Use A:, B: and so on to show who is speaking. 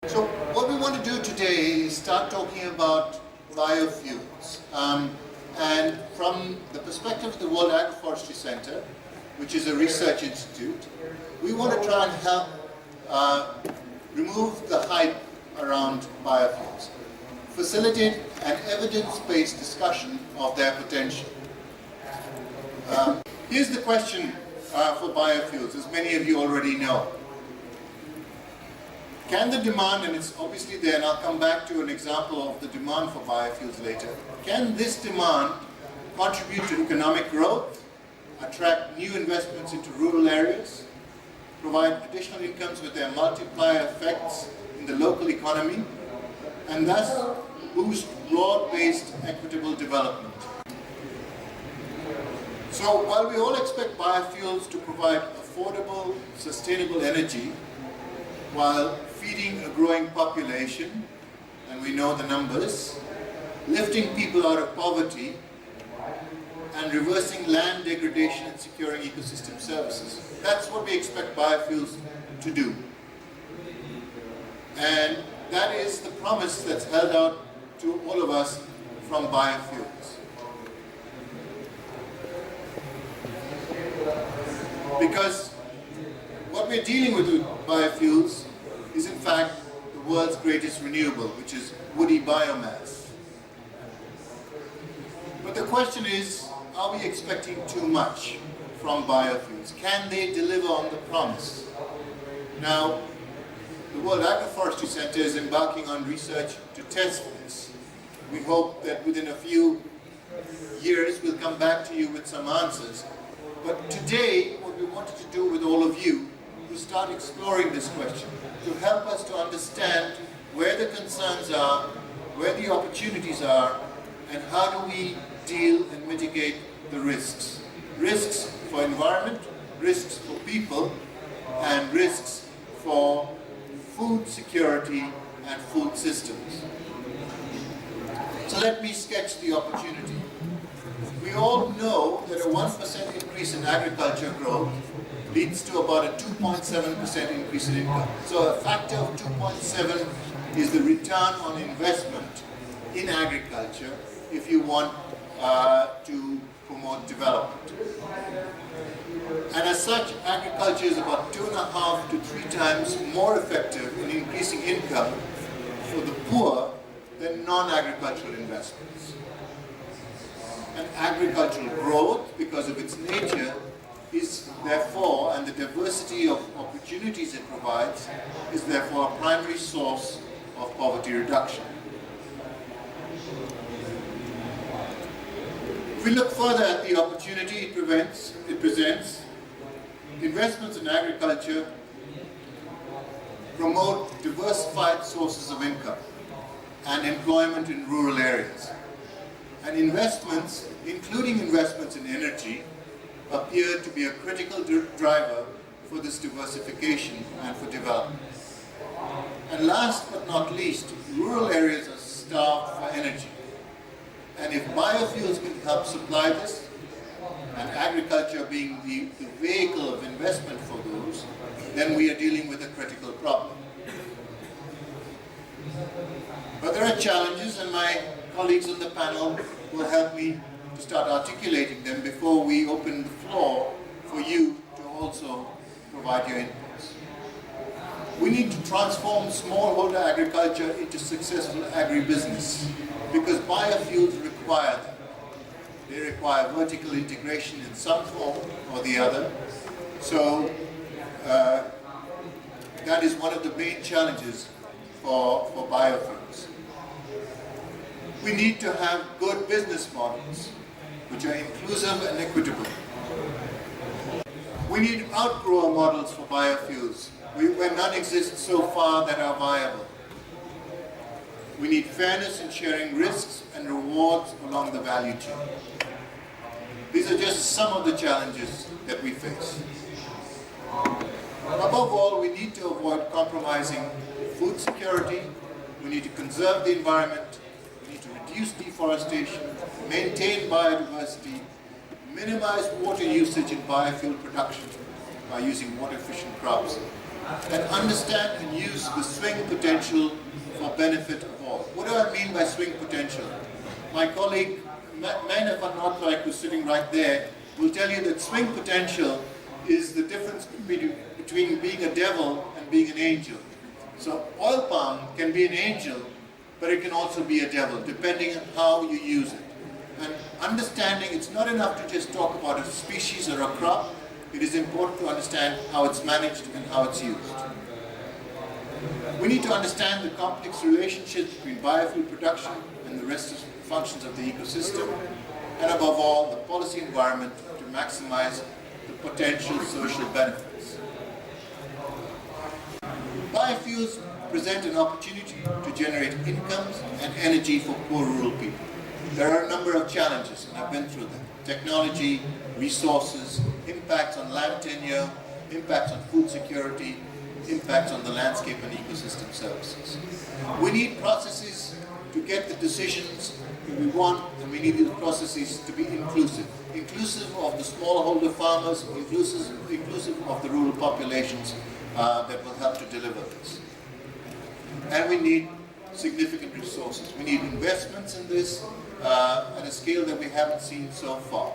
A: So what we want to do today is start talking about biofuels. And from the perspective of the World Agroforestry Center, which is a research institute, we want to try and help remove the hype around biofuels, facilitate an evidence-based discussion of their potential. Here's the question for biofuels, as many of you already know. Can the demand, and it's obviously there, and I'll come back to an example of the demand for biofuels later, can this demand contribute to economic growth, attract new investments into rural areas, provide additional incomes with their multiplier effects in the local economy, and thus boost broad-based equitable development? So while we all expect biofuels to provide affordable, sustainable energy while feeding a growing population, and we know the numbers, lifting people out of poverty, and reversing land degradation and securing ecosystem services. That's what we expect biofuels to do. And that is the promise that's held out to all of us from biofuels. Because what we're dealing with biofuels is in fact the world's greatest renewable, which is woody biomass. But the question is, are we expecting too much from biofuels? Can they deliver on the promise? Now, the World Agroforestry Center is embarking on research to test this. We hope that within a few years we'll come back to you with some answers. But today, what we wanted to do with all of you is start exploring this question to help us to understand where the concerns are, where the opportunities are, and how do we deal and mitigate the risks. Risks for environment, risks for people, and risks for food security and food systems. So let me sketch the opportunity. We all know that a 1% increase in agriculture growth leads to about a 2.7% increase in income. So a factor of 2.7 is the return on investment in agriculture if you want to promote development. And as such, agriculture is about 2.5 to 3 times more effective in increasing income for the poor than non-agricultural investments. And agricultural growth, because of its nature, is therefore, and the diversity of opportunities it provides, is therefore a primary source of poverty reduction. If we look further at the opportunity it presents, investments in agriculture promote diversified sources of income and employment in rural areas. And investments, including investments in energy, appear to be a critical driver for this diversification and for development. And last but not least, rural areas are starved for energy. And if biofuels can help supply this, and agriculture being the vehicle of investment for those, then we are dealing with a critical problem. But there are challenges, and my colleagues on the panel will help me to start articulating them before we open the floor for you to also provide your inputs. We need to transform smallholder agriculture into successful agribusiness because biofuels require that. They require vertical integration in some form or the other. So that is one of the main challenges for biofuels. We need to have good business models which are inclusive and equitable. We need outgrower models for biofuels where none exist so far that are viable. We need fairness in sharing risks and rewards along the value chain. These are just some of the challenges that we face. Above all, we need to avoid compromising food security, we need to conserve the environment, we need to reduce deforestation, maintain biodiversity, minimize water usage in biofuel production by using water-efficient crops, and understand and use the swing potential for benefit of all. What do I mean by swing potential? My colleague, Meina van Noordwijk, who's sitting right there, will tell you that swing potential is the difference between being a devil and being an angel. So oil palm can be an angel, but it can also be a devil, depending on how you use it. And understanding, it's not enough to just talk about a species or a crop. It is important to understand how it's managed and how it's used. We need to understand the complex relationships between biofuel production and the rest of the functions of the ecosystem, and above all, the policy environment to maximize the potential social benefits. Biofuels present an opportunity to generate incomes and energy for poor rural people. There are a number of challenges, and I've been through them. Technology, resources, impacts on land tenure, impacts on food security, impacts on the landscape and ecosystem services. We need processes to get the decisions that we want, and we need these processes to be inclusive. Inclusive of the smallholder farmers, inclusive of the rural populations that will help to deliver this. And we need significant resources. We need investments in this at a scale that we haven't seen so far.